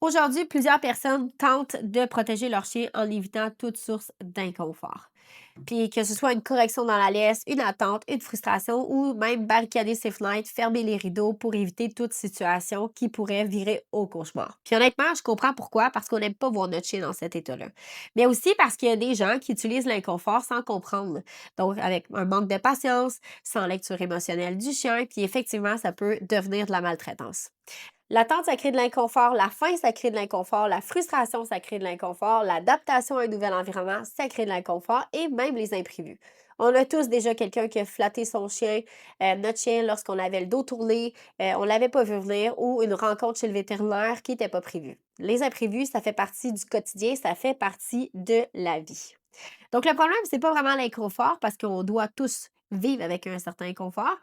Aujourd'hui, plusieurs personnes tentent de protéger leur chien en évitant toute source d'inconfort. Puis que ce soit une correction dans la laisse, une attente, une frustration ou même barricader ses fenêtres, fermer les rideaux pour éviter toute situation qui pourrait virer au cauchemar. Puis honnêtement, je comprends pourquoi, parce qu'on n'aime pas voir notre chien dans cet état-là. Mais aussi parce qu'il y a des gens qui utilisent l'inconfort sans comprendre. Donc avec un manque de patience, sans lecture émotionnelle du chien, puis effectivement, ça peut devenir de la maltraitance. L'attente, ça crée de l'inconfort. La faim, ça crée de l'inconfort. La frustration, ça crée de l'inconfort. L'adaptation à un nouvel environnement, ça crée de l'inconfort et même les imprévus. On a tous déjà quelqu'un qui a flatté son chien, notre chien, lorsqu'on avait le dos tourné, on l'avait pas vu venir ou une rencontre chez le vétérinaire qui n'était pas prévue. Les imprévus, ça fait partie du quotidien, ça fait partie de la vie. Donc, le problème, c'est pas vraiment l'inconfort parce qu'on doit tous vivre avec un certain inconfort.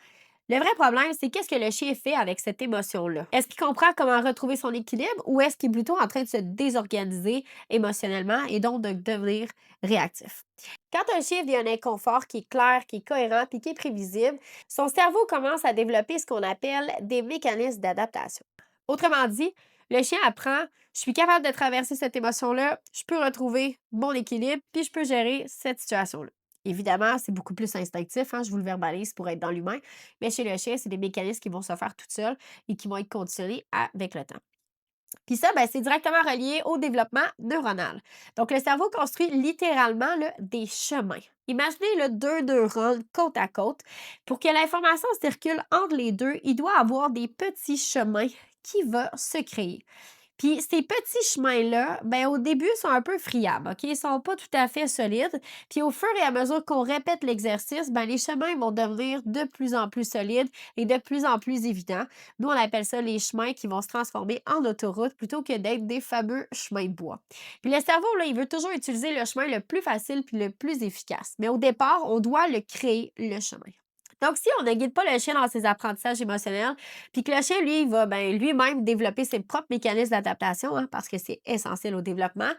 Le vrai problème, c'est qu'est-ce que le chien fait avec cette émotion-là? Est-ce qu'il comprend comment retrouver son équilibre ou est-ce qu'il est plutôt en train de se désorganiser émotionnellement et donc de devenir réactif? Quand un chien vit un inconfort qui est clair, qui est cohérent puis qui est prévisible, son cerveau commence à développer ce qu'on appelle des mécanismes d'adaptation. Autrement dit, le chien apprend, je suis capable de traverser cette émotion-là, je peux retrouver mon équilibre, puis je peux gérer cette situation-là. Évidemment, c'est beaucoup plus instinctif, hein, je vous le verbalise pour être dans l'humain, mais chez le chien, c'est des mécanismes qui vont se faire toutes seuls et qui vont être conditionnés avec le temps. Puis ça, ben, c'est directement relié au développement neuronal. Donc, le cerveau construit littéralement là, des chemins. Imaginez deux neurones côte à côte. Pour que l'information circule entre les deux, il doit avoir des petits chemins qui vont se créer. Puis ces petits chemins-là, ben au début, sont un peu friables, OK? Ils sont pas tout à fait solides. Puis au fur et à mesure qu'on répète l'exercice, ben les chemins vont devenir de plus en plus solides et de plus en plus évidents. Nous, on appelle ça les chemins qui vont se transformer en autoroute plutôt que d'être des fameux chemins de bois. Puis le cerveau, là, il veut toujours utiliser le chemin le plus facile puis le plus efficace. Mais au départ, on doit le créer, le chemin. Donc, si on ne guide pas le chien dans ses apprentissages émotionnels, puis que le chien, lui, il va ben, lui-même développer ses propres mécanismes d'adaptation, hein, parce que c'est essentiel au développement,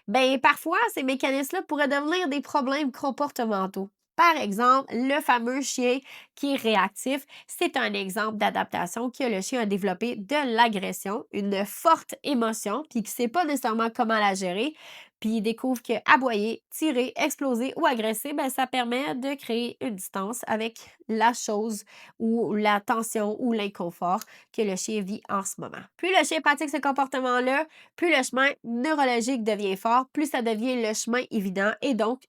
ben parfois, ces mécanismes-là pourraient devenir des problèmes comportementaux. Par exemple, le fameux chien qui est réactif, c'est un exemple d'adaptation que le chien a développé de l'agression, une forte émotion, puis qui ne sait pas nécessairement comment la gérer, puis il découvre que aboyer, tirer, exploser ou agresser, ben, ça permet de créer une distance avec la chose ou la tension ou l'inconfort que le chien vit en ce moment. Plus le chien pratique ce comportement-là, plus le chemin neurologique devient fort, plus ça devient le chemin évident et donc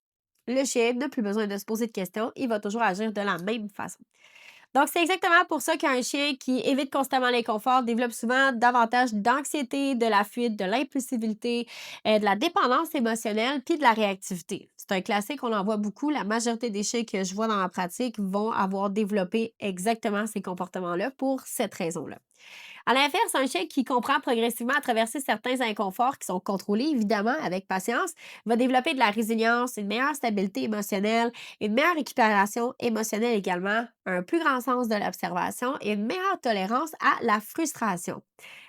le chien n'a plus besoin de se poser de questions, il va toujours agir de la même façon. Donc, c'est exactement pour ça qu'un chien qui évite constamment l'inconfort développe souvent davantage d'anxiété, de la fuite, de l'impulsivité, de la dépendance émotionnelle, puis de la réactivité. C'est un classique, on en voit beaucoup. La majorité des chiens que je vois dans ma pratique vont avoir développé exactement ces comportements-là pour cette raison-là. À l'inverse, un chien qui comprend progressivement à traverser certains inconforts qui sont contrôlés, évidemment, avec patience, va développer de la résilience, une meilleure stabilité émotionnelle, une meilleure récupération émotionnelle également, un plus grand sens de l'observation et une meilleure tolérance à la frustration.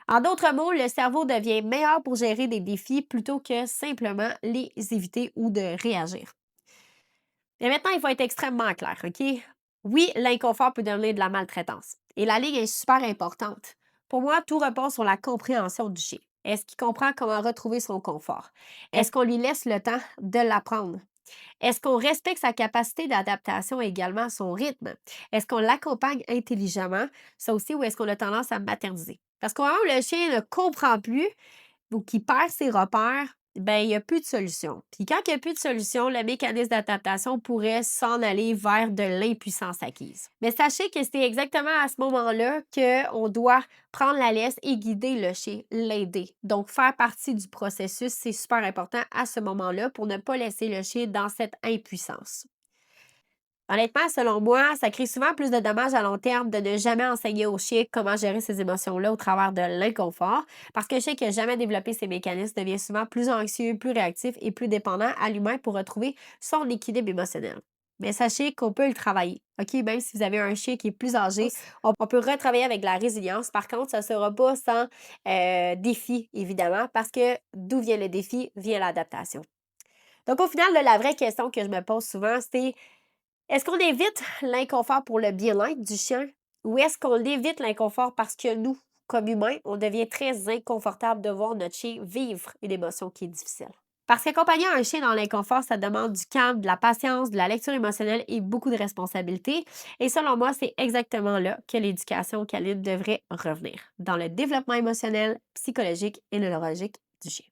En d'autres mots, le cerveau devient meilleur pour gérer des défis plutôt que simplement les éviter ou de réagir. Mais maintenant, il faut être extrêmement clair, OK? Oui, l'inconfort peut devenir de la maltraitance. Et la ligne est super importante. Pour moi, tout repose sur la compréhension du chien. Est-ce qu'il comprend comment retrouver son confort? Est-ce qu'on lui laisse le temps de l'apprendre? Est-ce qu'on respecte sa capacité d'adaptation et également son rythme? Est-ce qu'on l'accompagne intelligemment? Ça aussi, ou est-ce qu'on a tendance à materniser? Parce qu'au moment où le chien ne comprend plus, ou qui perd ses repères, ben il n'y a plus de solution. Puis quand il n'y a plus de solution, le mécanisme d'adaptation pourrait s'en aller vers de l'impuissance acquise. Mais sachez que c'est exactement à ce moment-là qu'on doit prendre la laisse et guider le chien, l'aider. Donc, faire partie du processus, c'est super important à ce moment-là pour ne pas laisser le chien dans cette impuissance. Honnêtement, selon moi, ça crée souvent plus de dommages à long terme de ne jamais enseigner au chien comment gérer ces émotions-là au travers de l'inconfort, parce que le chien qui n'a jamais développé ces mécanismes devient souvent plus anxieux, plus réactif et plus dépendant à l'humain pour retrouver son équilibre émotionnel. Mais sachez qu'on peut le travailler. OK, même si vous avez un chien qui est plus âgé, on peut retravailler avec de la résilience. Par contre, ça ne sera pas sans défi, évidemment, parce que d'où vient le défi, vient l'adaptation. Donc, au final, là, la vraie question que je me pose souvent, c'est est-ce qu'on évite l'inconfort pour le bien-être du chien ou est-ce qu'on évite l'inconfort parce que nous, comme humain, on devient très inconfortable de voir notre chien vivre une émotion qui est difficile. Parce qu'accompagner un chien dans l'inconfort, ça demande du calme, de la patience, de la lecture émotionnelle et beaucoup de responsabilités. Et selon moi, c'est exactement là que l'éducation canine devrait revenir, dans le développement émotionnel, psychologique et neurologique du chien.